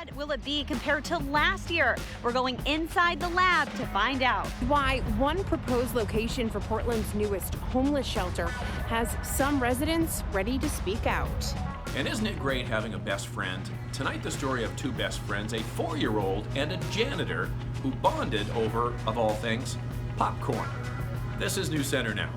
bad will it be compared to last year? We're going inside the lab to find out. Why one proposed location for Portland's newest homeless shelter has some residents ready to speak out. And isn't it great having a best friend? Tonight, the story of two best friends, a 4-year-old and a janitor who bonded over, of all things, popcorn. This is News Center Now.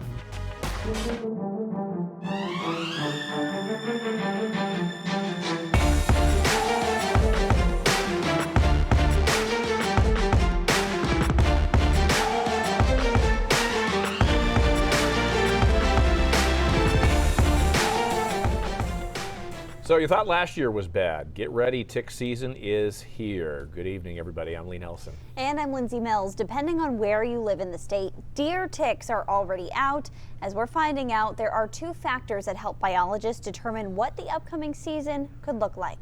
So you thought last year was bad. Get ready, tick season is here. Good evening, everybody. I'm Lee Nelson. And I'm Lindsay Mills. Depending on where you live in the state, deer ticks are already out. As we're finding out, there are 2 factors that help biologists determine what the upcoming season could look like.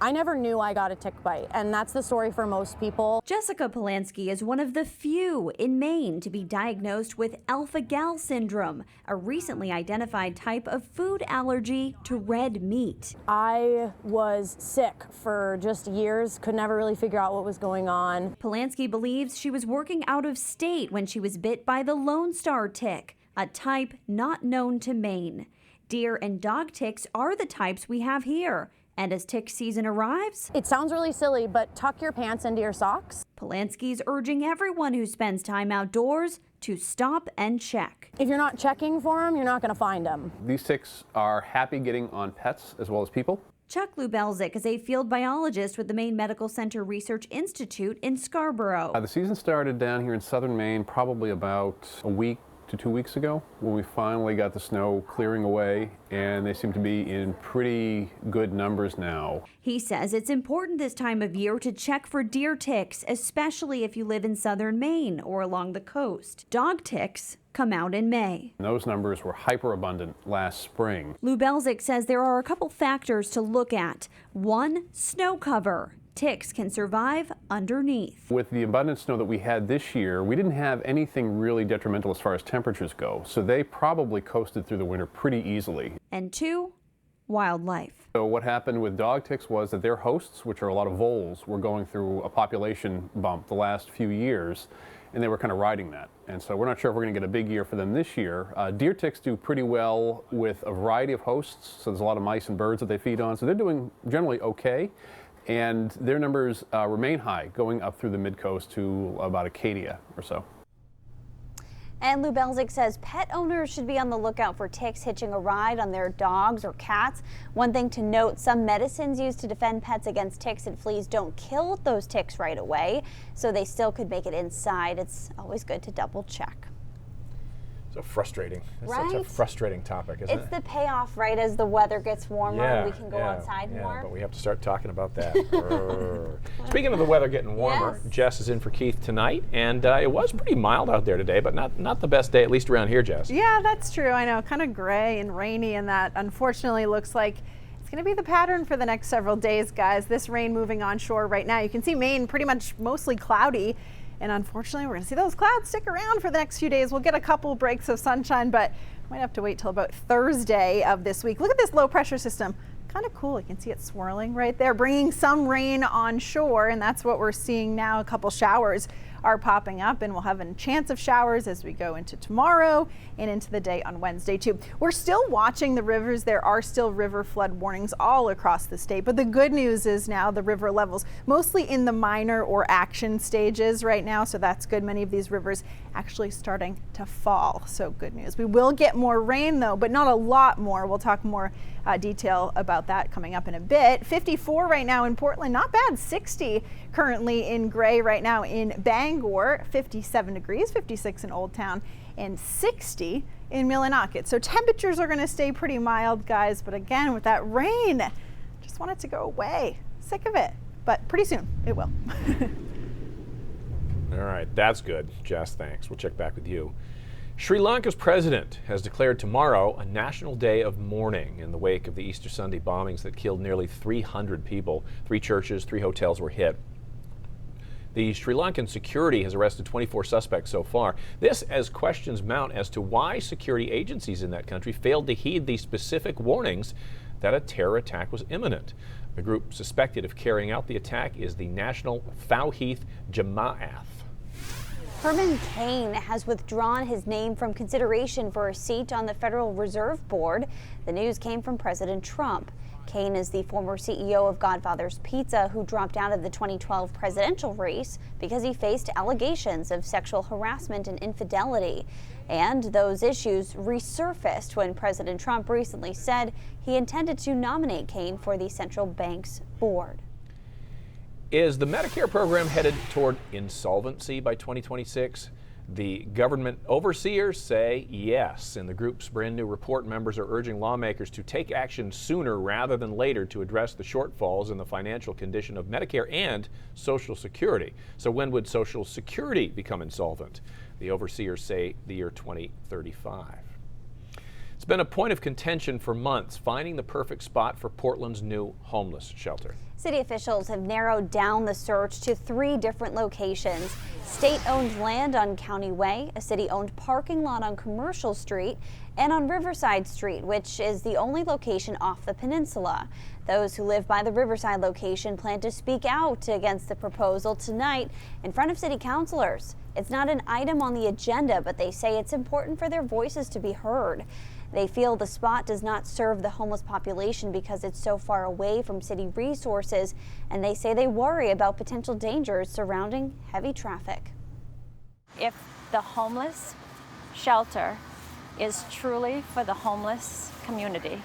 I never knew I got a tick bite, and that's the story for most people. Jessica Polanski is one of the few in Maine to be diagnosed with alpha-gal syndrome, a recently identified type of food allergy to red meat. I was sick for just years, could never really figure out what was going on. Polanski believes she was working out of state when she was bit by the Lone Star tick, a type not known to Maine. Deer and dog ticks are the types we have here. And as tick season arrives, it sounds really silly, but tuck your pants into your socks. Polanski's urging everyone who spends time outdoors to stop and check. If you're not checking for them, you're not going to find them. These ticks are happy getting on pets as well as people. Chuck Lubelzik is a field biologist with the Maine Medical Center Research Institute in Scarborough. The season started down here in southern Maine probably about a week to 2 weeks ago when we finally got the snow clearing away, and they seem to be in pretty good numbers now. He says it's important this time of year to check for deer ticks, especially if you live in southern Maine or along the coast. Dog ticks come out in May. Those numbers were hyperabundant last spring. Lubelzik says there are a couple factors to look at. 1, snow cover. Ticks can survive underneath. With the abundant snow that we had this year, we didn't have anything really detrimental as far as temperatures go, so they probably coasted through the winter pretty easily. And 2, wildlife. So what happened with dog ticks was that their hosts, which are a lot of voles, were going through a population bump the last few years, and they were kind of riding that. And so we're not sure if we're going to get a big year for them this year. Deer ticks do pretty well with a variety of hosts, so there's a lot of mice and birds that they feed on, so they're doing generally okay. And their numbers remain high, going up through the mid-coast to about Acadia or so. And Lubelzik says pet owners should be on the lookout for ticks hitching a ride on their dogs or cats. One thing to note, some medicines used to defend pets against ticks and fleas don't kill those ticks right away, so they still could make it inside. It's always good to double check. So frustrating. It's right? such a frustrating topic, isn't it? It's the payoff, right, as the weather gets warmer and we can go outside more. But we have to start talking about that. Speaking of the weather getting warmer, yes. Jess is in for Keith tonight, and it was pretty mild out there today, but not the best day, at least around here, Jess. Yeah, that's true. I know, kind of gray and rainy, and that unfortunately looks like it's going to be the pattern for the next several days, guys. This rain moving onshore right now. You can see Maine pretty much mostly cloudy. And unfortunately, we're going to see those clouds stick around for the next few days. We'll get a couple breaks of sunshine, but might have to wait till about Thursday of this week. Look at this low pressure system. Kind of cool. You can see it swirling right there, bringing some rain onshore, and that's what we're seeing now. A couple showers are popping up, and we'll have a chance of showers as we go into tomorrow and into the day on Wednesday too. We're still watching the rivers. There are still river flood warnings all across the state, but the good news is now the river levels mostly in the minor or action stages right now, so that's good. Many of these rivers actually starting to fall, so good news. We will get more rain though, but not a lot more. We'll talk more detail about that coming up in a bit. 54 right now in Portland, not bad. 60 currently in Gray right now in Bangor, 57 degrees, 56 in Old Town, and 60 in Millinocket. So temperatures are going to stay pretty mild, guys, but again with that rain, just want it to go away. Sick of it, but pretty soon it will. All right, that's good, Jess, thanks. We'll check back with you. Sri Lanka's president has declared tomorrow a national day of mourning in the wake of the Easter Sunday bombings that killed nearly 300 people. 3 churches, 3 hotels were hit. The Sri Lankan security has arrested 24 suspects so far. This as questions mount as to why security agencies in that country failed to heed the specific warnings that a terror attack was imminent. The group suspected of carrying out the attack is the National Tawhid Jama'ath. Herman Cain has withdrawn his name from consideration for a seat on the Federal Reserve Board. The news came from President Trump. Cain is the former CEO of Godfather's Pizza who dropped out of the 2012 presidential race because he faced allegations of sexual harassment and infidelity. And those issues resurfaced when President Trump recently said he intended to nominate Cain for the central bank's board. Is the Medicare program headed toward insolvency by 2026? The government overseers say yes. In the group's brand new report, members are urging lawmakers to take action sooner rather than later to address the shortfalls in the financial condition of Medicare and Social Security. So when would Social Security become insolvent? The overseers say the year 2035. It's been a point of contention for months, finding the perfect spot for Portland's new homeless shelter. City officials have narrowed down the search to 3 different locations: state-owned land on County Way, a city-owned parking lot on Commercial Street, and on Riverside Street, which is the only location off the peninsula. Those who live by the Riverside location plan to speak out against the proposal tonight in front of city councilors. It's not an item on the agenda, but they say it's important for their voices to be heard. They feel the spot does not serve the homeless population because it's so far away from city resources, and they say they worry about potential dangers surrounding heavy traffic. If the homeless shelter is truly for the homeless community,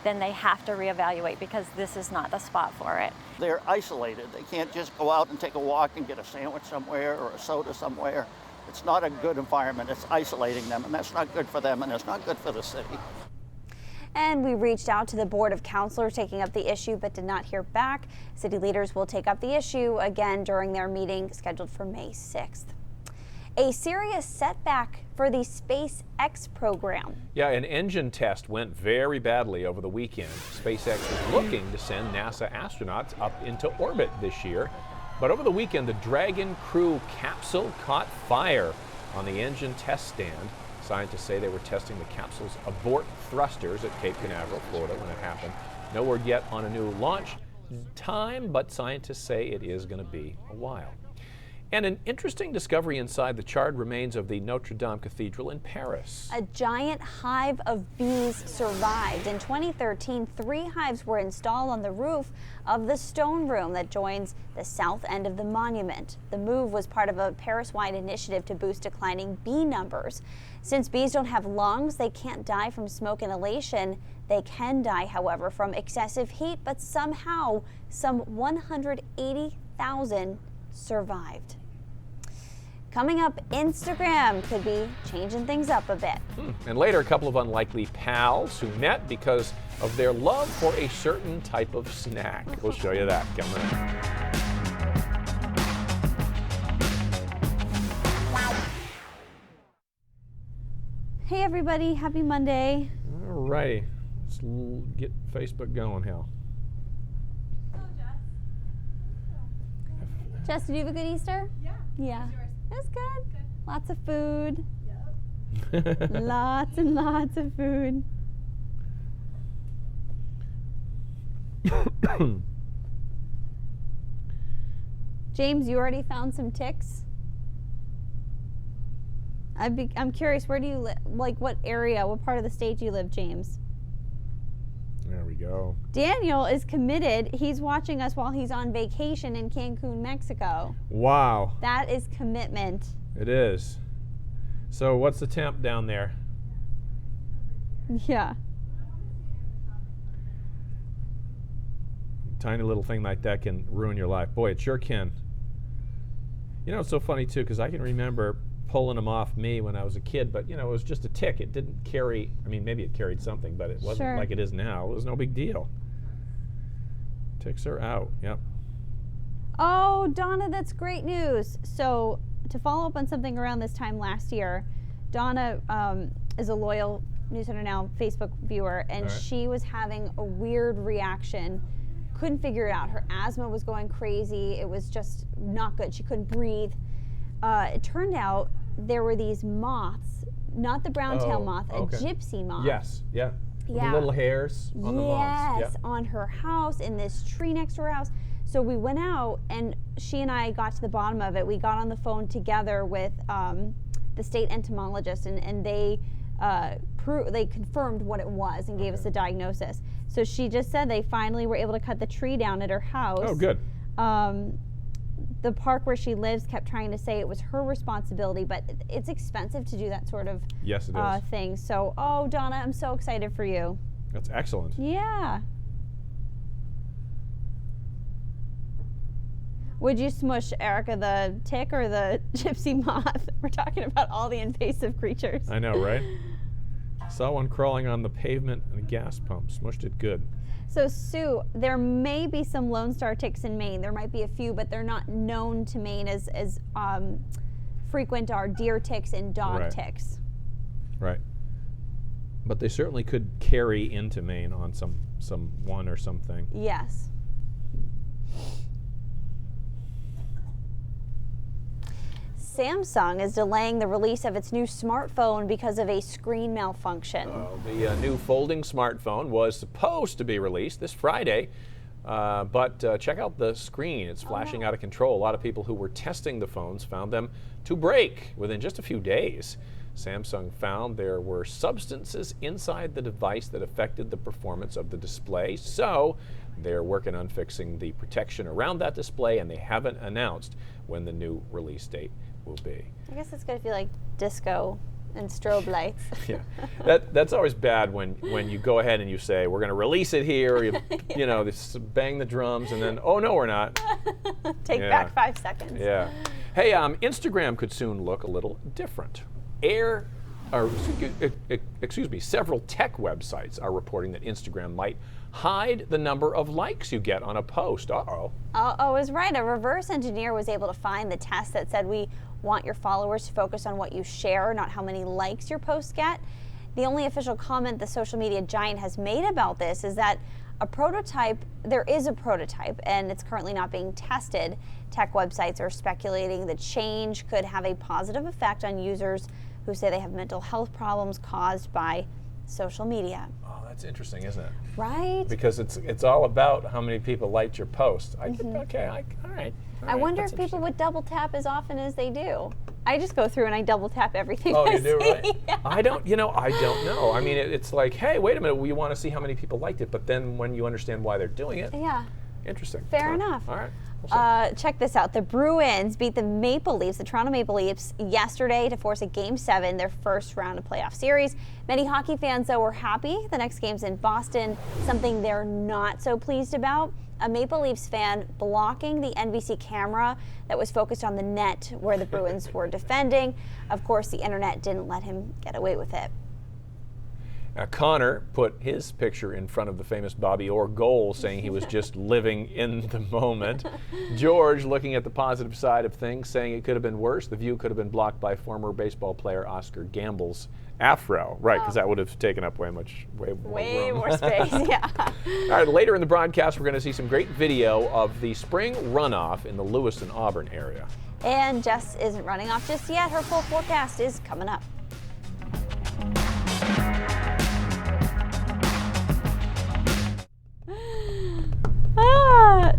then they have to reevaluate because this is not the spot for it. They're isolated. They can't just go out and take a walk and get a sandwich somewhere or a soda somewhere. It's not a good environment. It's isolating them, and that's not good for them, and it's not good for the city. And we reached out to the Board of Councilors taking up the issue but did not hear back. City leaders will take up the issue again during their meeting scheduled for May 6th. A serious setback for the SpaceX program. Yeah, an engine test went very badly over the weekend. SpaceX is looking to send NASA astronauts up into orbit this year. But over the weekend, the Dragon Crew capsule caught fire on the engine test stand. Scientists say they were testing the capsule's abort thrusters at Cape Canaveral, Florida, when it happened. No word yet on a new launch time, but scientists say it is going to be a while. And an interesting discovery inside the charred remains of the Notre Dame Cathedral in Paris. A giant hive of bees survived. In 2013, 3 hives were installed on the roof of the stone room that joins the south end of the monument. The move was part of a Paris-wide initiative to boost declining bee numbers. Since bees don't have lungs, they can't die from smoke inhalation. They can die, however, from excessive heat, but somehow some 180,000 survived. Coming up, Instagram could be changing things up a bit. And later, a couple of unlikely pals who met because of their love for a certain type of snack. We'll show you that coming up. Hey everybody, happy Monday. All righty, let's get Facebook going, Hal. Jess, did you have a good Easter? Yeah. It was good. Lots of food. Yep. Lots and lots of food. James, you already found some ticks? I'm curious, where do you live? Like, what area, what part of the state do you live, James? There we go. Daniel is committed. He's watching us while he's on vacation in Cancun, Mexico. Wow. That is commitment. It is. So what's the temp down there? Yeah. Tiny little thing like that can ruin your life. Boy, it sure can. You know, it's so funny too, because I can remember pulling them off me when I was a kid, but you know, it was just a tick. It didn't carry, I mean, maybe it carried something, but it wasn't like it is now. It was no big deal. Ticks are out, yep. Oh, Donna, that's great news. So to follow up on something around this time last year, Donna is a loyal News Center Now Facebook viewer, and she was having a weird reaction. Couldn't figure it out. Her asthma was going crazy. It was just not good. She couldn't breathe. It turned out there were these moths, not the brown tail moth, a gypsy moth. Yes, yeah. The little hairs on the moms. Yes, on her house, in this tree next to her house. So we went out, and she and I got to the bottom of it. We got on the phone together with the state entomologist, and they confirmed what it was and gave us a diagnosis. So she just said they finally were able to cut the tree down at her house. Oh, good. The park where she lives kept trying to say it was her responsibility, but it's expensive to do that sort of Yes, it is. thing. So, oh, Donna, I'm so excited for you. That's excellent. Yeah. Would you smush Erica the tick or the gypsy moth? We're talking about all the invasive creatures. I know, right? Saw one crawling on the pavement and a gas pump. Smushed it good. So, Sue, there may be some Lone Star ticks in Maine. There might be a few, but they're not known to Maine as frequent are deer ticks and dog ticks. Right. But they certainly could carry into Maine on some one or something. Yes. Samsung is delaying the release of its new smartphone because of a screen malfunction. The new folding smartphone was supposed to be released this Friday, but check out the screen. It's flashing out of control. A lot of people who were testing the phones found them to break within just a few days. Samsung found there were substances inside the device that affected the performance of the display, so they're working on fixing the protection around that display, and they haven't announced when the new release date will be. I guess it's going to feel like disco and strobe lights. Yeah, that's always bad when you go ahead and you say we're going to release it here, or you know, bang the drums, and then oh no, we're not. Take back 5 seconds. Yeah. Hey, Instagram could soon look a little different. Several tech websites are reporting that Instagram might hide the number of likes you get on a post. Uh-oh. Oh, is right. A reverse engineer was able to find the test that said we want your followers to focus on what you share, not how many likes your posts get. The only official comment the social media giant has made about this is that there is a prototype, and it's currently not being tested. Tech websites are speculating the change could have a positive effect on users who say they have mental health problems caused by social media. Oh, that's interesting, isn't it? Right? Because it's all about how many people liked your post. All right. I wonder if people would double tap as often as they do. I just go through and I double tap everything. Oh, I you do, see. right? Yeah. I don't know. I mean, it's like, hey, wait a minute, we want to see how many people liked it, but then when you understand why they're doing it, Yeah. interesting. Fair enough. All right. Check this out. The Bruins beat the Toronto Maple Leafs yesterday to force a Game 7, their first round of playoff series. Many hockey fans, though, were happy. The next game's in Boston, something they're not so pleased about. A Maple Leafs fan blocking the NBC camera that was focused on the net where the Bruins were defending. Of course, the internet didn't let him get away with it. Connor put his picture in front of the famous Bobby Orr goal, saying he was just living in the moment. George, looking at the positive side of things, saying it could have been worse. The view could have been blocked by former baseball player Oscar Gamble's afro. Right, because that would have taken up way more space, yeah. All right, later in the broadcast, we're going to see some great video of the spring runoff in the Lewiston, Auburn area. And Jess isn't running off just yet. Her full forecast is coming up.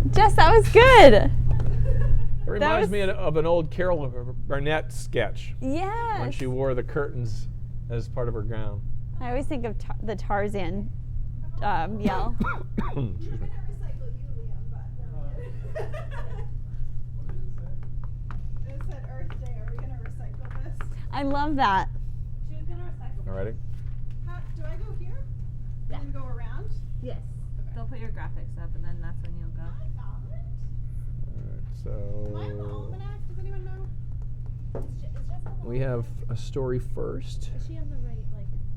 Jess, that was good. It reminds me of an old Carol Burnett sketch. Yes. When she wore the curtains as part of her gown. I always think of the Tarzan yell. Excuse me. It said Earth Day. Are we going to recycle this? I love that. She was going to recycle. All righty. Do I go here? Yeah. And then go around? Yes. Okay. They'll put your graphics up, and then that's when you'll go. Am I on the almanac? Does anyone know? We have a story first. Is she on the right,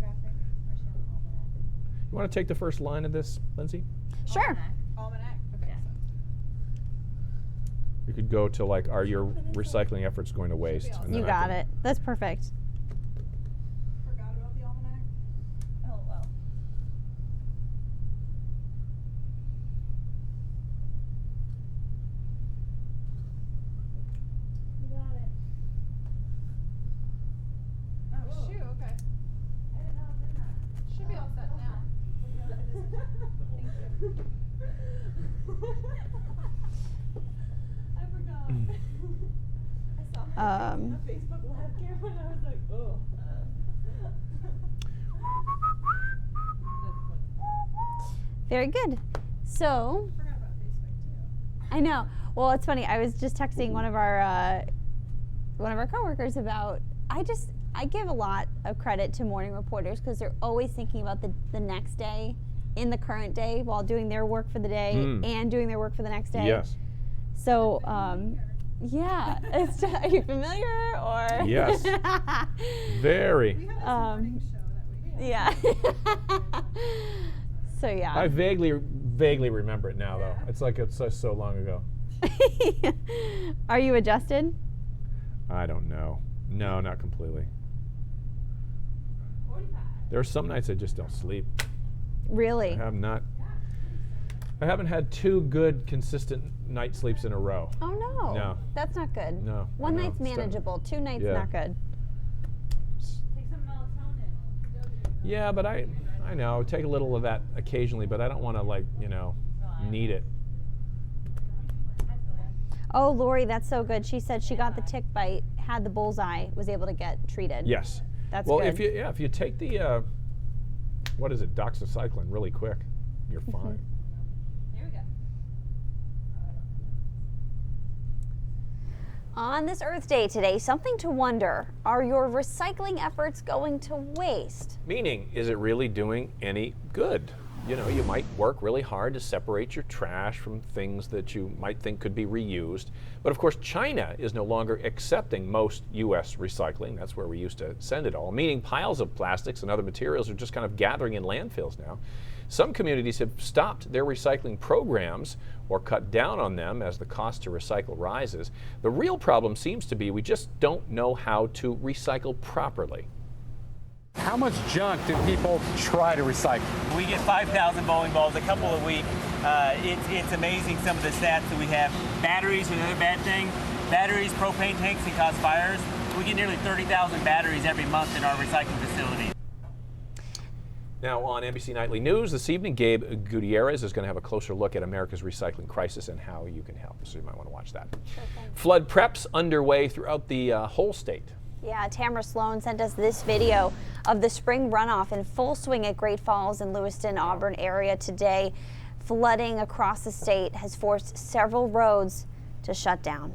graphic, or is she on the almanac? You want to take the first line of this, Lindsay? Sure. Almanac? Okay. Yeah. You could go to are your recycling efforts going to waste? And then You got it. That's perfect. Forgot about the almanac. Oh, well. You got it. Oh, shoot, okay. Should be all set now. I forgot. I saw her on the Facebook Live camera and I was like, oh. Very good. So, I forgot about Facebook too. I know. Well, it's funny. I was just texting one of our coworkers about. I give a lot of credit to morning reporters because they're always thinking about the next day, in the current day, while doing their work for the day and doing their work for the next day. Yes. So, yeah. Are you familiar or? Yes. Very. We have this morning show that we Yeah. So yeah. I vaguely remember it now, though. It's like it's so long ago. Are you adjusted? I don't know. No, not completely. There are some nights I just don't sleep. Really? I haven't had 2 good, consistent night sleeps in a row. Oh no. No. That's not good. No. One I know. night's manageable. 2 nights Yeah. not good. Take some melatonin. Yeah, but I know. Take a little of that occasionally, but I don't want to need it. Oh, Lori, that's so good. She said she got the tick bite, had the bullseye, was able to get treated. Yes. That's well, good. if you take the what is it, doxycycline, really quick, you're fine. Here we go. On this Earth Day today, something to wonder. Are your recycling efforts going to waste? Meaning, is it really doing any good? You might work really hard to separate your trash from things that you might think could be reused. But of course, China is no longer accepting most U.S. recycling. That's where we used to send it all, meaning piles of plastics and other materials are just kind of gathering in landfills now. Some communities have stopped their recycling programs or cut down on them as the cost to recycle rises. The real problem seems to be we just don't know how to recycle properly. How much junk do people try to recycle? We get 5,000 bowling balls a couple a week. It's amazing some of the stats that we have. Batteries are another bad thing. Batteries, propane tanks can cause fires. We get nearly 30,000 batteries every month in our recycling facility. Now on NBC Nightly News this evening, Gabe Gutierrez is going to have a closer look at America's recycling crisis and how you can help. So you might want to watch that. Sure thing. Flood preps underway throughout the whole state. Yeah, Tamara Sloan sent us this video of the spring runoff in full swing at Great Falls and Lewiston, Auburn area today. Flooding across the state has forced several roads to shut down.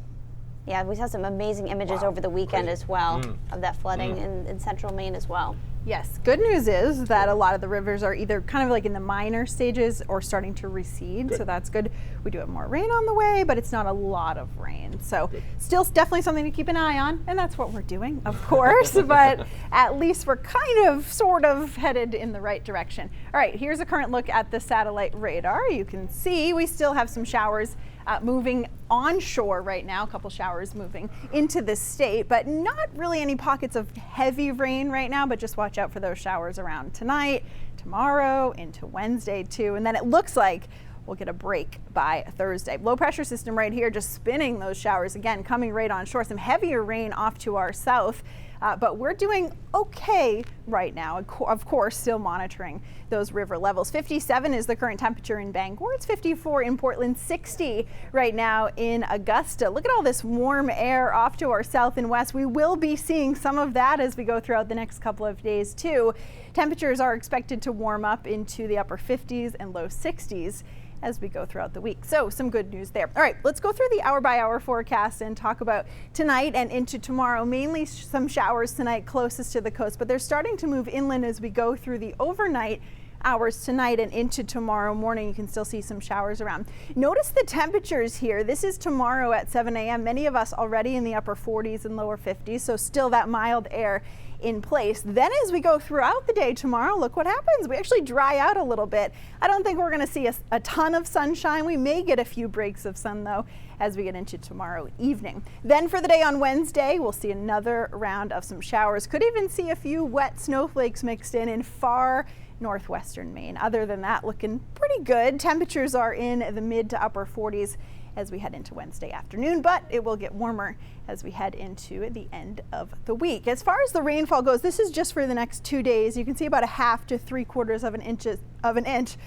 Yeah, we saw some amazing images over the weekend as well of that flooding in central Maine as well. Yes, good news is that a lot of the rivers are either kind of like in the minor stages or starting to recede, so that's good. We do have more rain on the way, but it's not a lot of rain. So still definitely something to keep an eye on, and that's what we're doing, of course, but at least we're kind of, sort of headed in the right direction. All right, here's a current look at the satellite radar. You can see we still have some showers moving onshore right now, a couple showers moving into the state, but not really any pockets of heavy rain right now, but just watch out for those showers around tonight, tomorrow, into Wednesday too. And then it looks like we'll get a break by Thursday. Low pressure system right here just spinning those showers again, coming right on shore. Some heavier rain off to our south. But we're doing okay right now. Of course, still monitoring those river levels. 57 is the current temperature in Bangor. It's 54 in Portland, 60 right now in Augusta. Look at all this warm air off to our south and west. We will be seeing some of that as we go throughout the next couple of days too. Temperatures are expected to warm up into the upper 50s and low 60s as we go throughout the week. So some good news there. All right, let's go through the hour-by-hour forecast and talk about tonight and into tomorrow. Mainly some showers tonight closest to the coast, but they're starting to move inland as we go through the overnight hours tonight and into tomorrow morning. You can still see some showers around. Notice the temperatures here. This is tomorrow at 7 a.m. Many of us already in the upper 40s and lower 50s, so still that mild air in place. Then as we go throughout the day tomorrow, look what happens. We actually dry out a little bit. I don't think we're going to see a ton of sunshine. We may get a few breaks of sun though as we get into tomorrow evening. Then for the day on Wednesday, we'll see another round of some showers. Could even see a few wet snowflakes mixed in far northwestern Maine. Other than that, looking pretty good. Temperatures are in the mid to upper 40s as we head into Wednesday afternoon, but it will get warmer as we head into the end of the week. As far as the rainfall goes, this is just for the next 2 days. You can see about 1/2 to 3/4 of an inch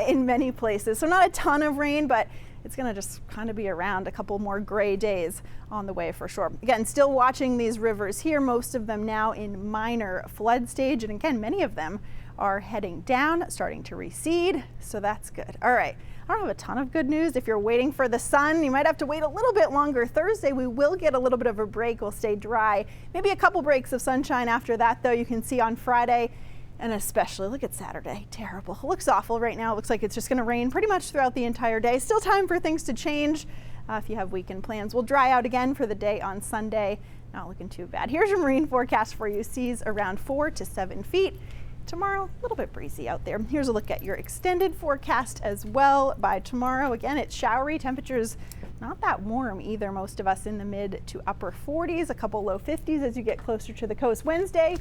in many places. So not a ton of rain, but it's going to just kind of be around. A couple more gray days on the way for sure. Again, still watching these rivers here, most of them now in minor flood stage. And again, many of them are heading down, starting to recede. So that's good. All right. I don't have a ton of good news. If you're waiting for the sun, you might have to wait a little bit longer. Thursday, we will get a little bit of a break. We'll stay dry. Maybe a couple breaks of sunshine after that, though. You can see on Friday, and especially look at Saturday. Terrible. It looks awful right now. It looks like it's just going to rain pretty much throughout the entire day. Still time for things to change if you have weekend plans. We'll dry out again for the day on Sunday. Not looking too bad. Here's your marine forecast for you. Seas around 4 to 7 feet. Tomorrow, a little bit breezy out there. Here's a look at your extended forecast as well. By tomorrow, again, it's showery. Temperatures not that warm either. Most of us in the mid to upper 40s, a couple low 50s as you get closer to the coast. Wednesday,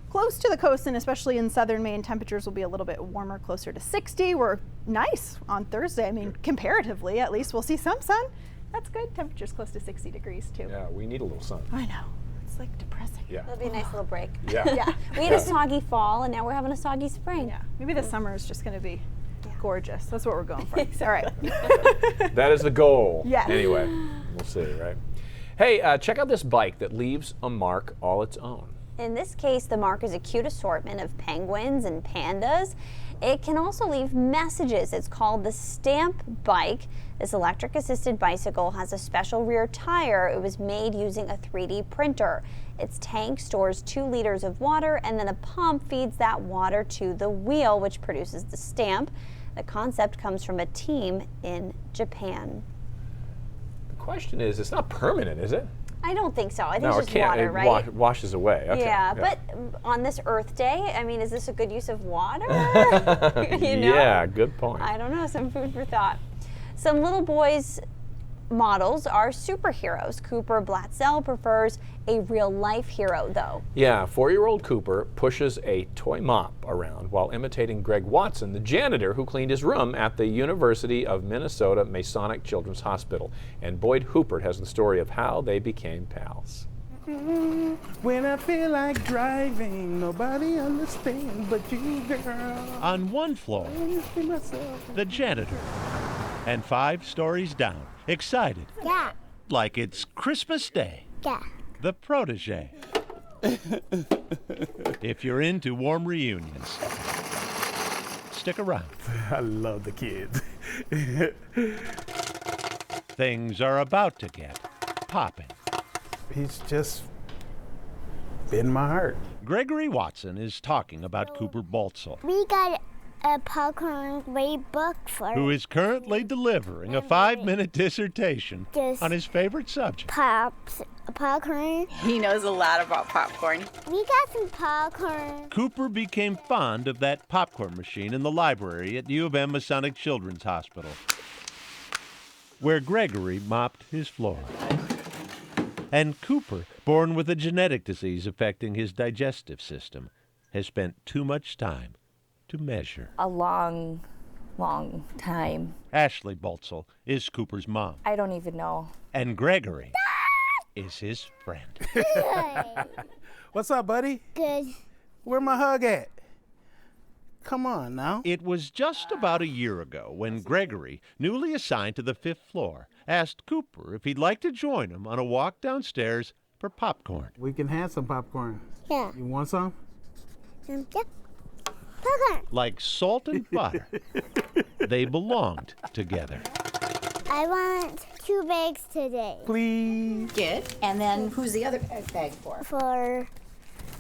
close to the coast and especially in southern Maine, temperatures will be a little bit warmer, closer to 60. We're nice on Thursday. I mean, comparatively, at least we'll see some sun. That's good. Temperatures close to 60 degrees too. Yeah, we need a little sun. I know. It's like depressing. Yeah. That'll be a nice little break. Yeah. Yeah. We had a soggy fall and now we're having a soggy spring. Yeah. Maybe the summer is just going to be gorgeous. That's what we're going for. All right. That is the goal. Yes. Anyway, we'll see, right? Hey, check out this bike that leaves a mark all its own. In this case, the mark is a cute assortment of penguins and pandas. It can also leave messages. It's called the Stamp Bike. This electric assisted bicycle has a special rear tire. It was made using a 3D printer. Its tank stores 2 liters of water and then a pump feeds that water to the wheel, which produces the stamp. The concept comes from a team in Japan. The question is, it's not permanent, is it? I don't think so. I think No, it's it just can't. water, It right? washes away. Okay. Yeah, but on this Earth Day, I mean, is this a good use of water? You know? Yeah, good point. I don't know, some food for thought. Some little boys' models are superheroes. Cooper Blatzel prefers a real-life hero, though. Yeah, 4-year-old Cooper pushes a toy mop around while imitating Greg Watson, the janitor who cleaned his room at the University of Minnesota Masonic Children's Hospital. And Boyd Hoopert has the story of how they became pals. When I feel like driving, nobody understands but you, girl. On one floor, the janitor. And 5 stories down, excited. Yeah. Like it's Christmas Day. Yeah. The protege. If you're into warm reunions, stick around. I love the kids. Things are about to get popping. He's just been my heart. Gregory Watson is talking about Cooper Baltzel, We got a popcorn great book for who is currently delivering a 5-minute dissertation Just on his favorite subject. popcorn. He knows a lot about popcorn. We got some popcorn. Cooper became fond of that popcorn machine in the library at U of M Masonic Children's Hospital, where Gregory mopped his floor. And Cooper, born with a genetic disease affecting his digestive system, has spent too much time to measure. A long time. Ashley Baltzel is Cooper's mom, I don't even know. and Gregory is his friend. What's up, buddy? Good. Where my hug at? Come on now. It was just about a year ago when Gregory, newly assigned to the 5th floor, asked Cooper if he'd like to join him on a walk downstairs for popcorn. We can have some popcorn. Yeah. You want some? Yeah. Popcorn. Like salt and butter, they belonged together. I want 2 bags today. Please. Good. And then who's the other bag for?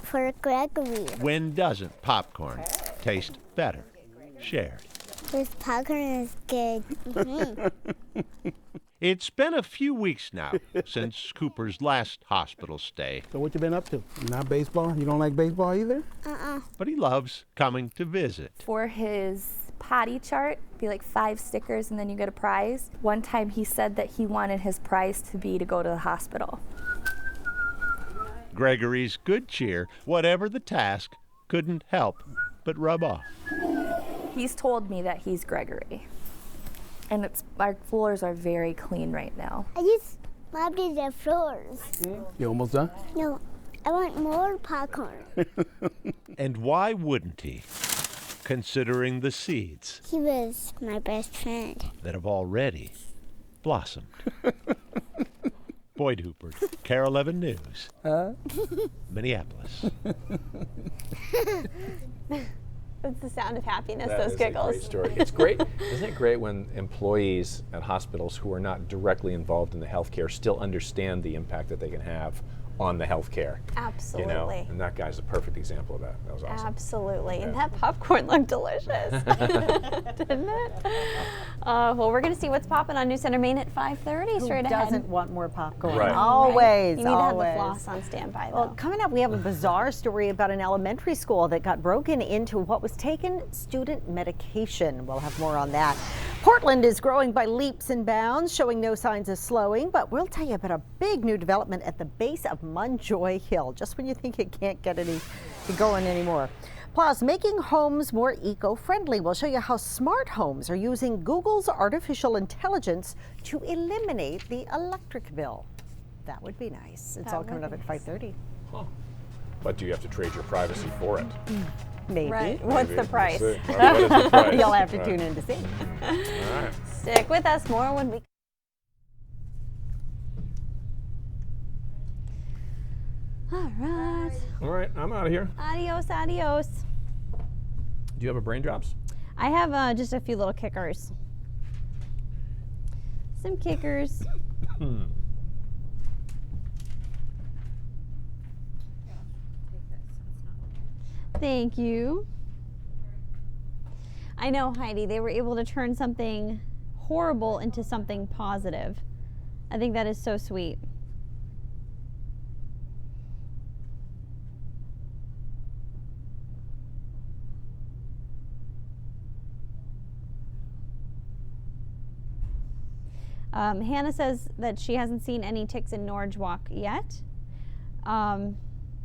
For Gregory. When doesn't popcorn taste better shared? This popcorn is good. It's been a few weeks now since Cooper's last hospital stay, So what you been up to? Not baseball? You don't like baseball either? but he loves coming to visit. For his potty chart, be like 5 stickers and then you get a prize. One time he said that he wanted his prize to be to go to the hospital. Gregory's good cheer, whatever the task, couldn't help but rub off. He's told me that he's Gregory. And our floors are very clean right now. I just mopped the floors. You almost done? No, I want more popcorn. And why wouldn't he? Considering the seeds He was my best friend. that have already blossomed. Boyd Hooper, Carol 11 News, Minneapolis. It's the sound of happiness, That those is giggles. a great story. It's great. Isn't it great when employees at hospitals who are not directly involved in the healthcare still understand the impact that they can have on the healthcare? Absolutely. You know, and that guy's a perfect example of that. That was awesome. Absolutely. Yeah. And that popcorn looked delicious, didn't it? Well, we're going to see what's popping on News Center Maine at 5:30 straight Who ahead. doesn't want more popcorn? Right. Always, You need always. to have the floss on standby, though. Well, coming up, we have a bizarre story about an elementary school that got broken into what was taken student medication. We'll have more on that. Portland is growing by leaps and bounds, showing no signs of slowing, but we'll tell you about a big new development at the base of Munjoy Hill, just when you think it can't get going anymore. Plus, making homes more eco-friendly. We'll show you how smart homes are using Google's artificial intelligence to eliminate the electric bill. That would be nice. It's all coming up at 5:30. Huh. But do you have to trade your privacy for it? Maybe. Right. What's Maybe. the price? We'll see. What is the price? You'll have to Right. tune in to see. All right. Stick with us. More when we. All right. All right, I'm out of here. Adios, adios. Do you have a brain drops? I have just a few little kickers. Some kickers. Thank you. I know, Heidi, they were able to turn something horrible into something positive. I think that is so sweet. Hannah says that she hasn't seen any ticks in Norridge Walk yet.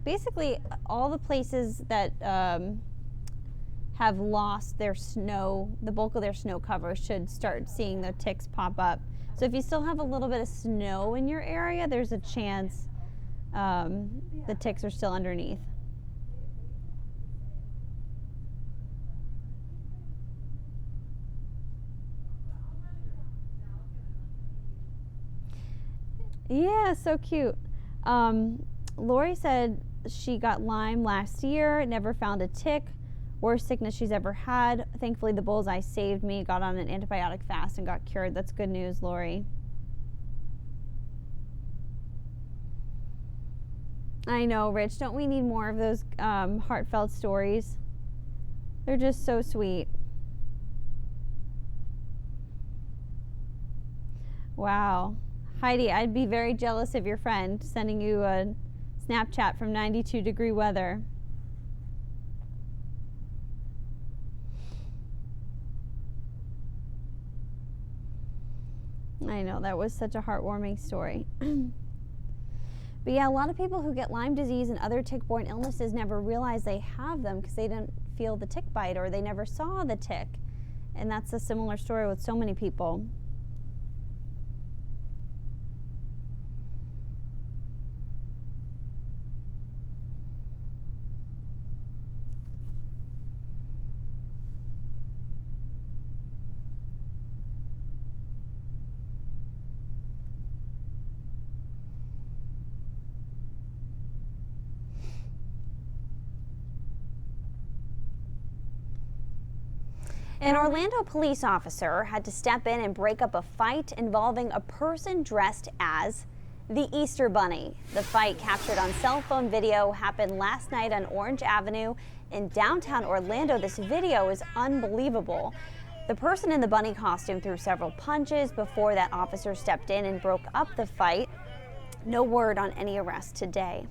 Basically, all the places that have lost their snow, the bulk of their snow cover, should start seeing the ticks pop up. So if you still have a little bit of snow in your area, there's a chance the ticks are still underneath. Yeah, so cute. Lori said she got Lyme last year, never found a tick. Worst sickness she's ever had. Thankfully, the bullseye saved me. Got on an antibiotic fast and got cured. That's good news, Lori. I know, Rich. Don't we need more of those heartfelt stories? They're just so sweet. Wow. Heidi, I'd be very jealous of your friend sending you a Snapchat from 92-degree weather. I know, that was such a heartwarming story. But yeah, a lot of people who get Lyme disease and other tick-borne illnesses never realize they have them because they didn't feel the tick bite or they never saw the tick. And that's a similar story with so many people. An Orlando police officer had to step in and break up a fight involving a person dressed as the Easter Bunny. The fight, captured on cell phone video, happened last night on Orange Avenue in downtown Orlando. This video is unbelievable. The person in the bunny costume threw several punches before that officer stepped in and broke up the fight. No word on any arrests today.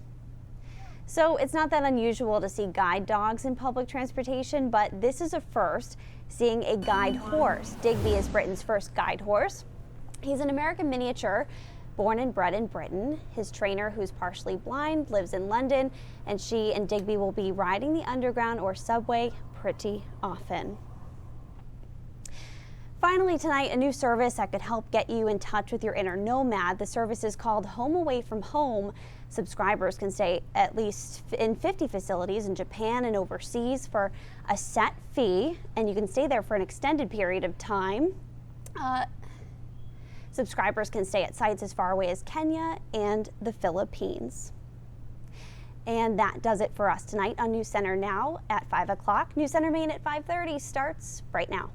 So it's not that unusual to see guide dogs in public transportation, but this is a first, seeing a guide horse. Digby is Britain's first guide horse. He's an American miniature, born and bred in Britain. His trainer, who's partially blind, lives in London, and she and Digby will be riding the Underground or subway pretty often. Finally tonight, a new service that could help get you in touch with your inner nomad. The service is called Home Away from Home. Subscribers can stay at least in 50 facilities in Japan and overseas for a set fee, and you can stay there for an extended period of time. Subscribers can stay at sites as far away as Kenya and the Philippines. And that does it for us tonight on News Center Now at 5 o'clock. News Center Maine at 5:30 starts right now.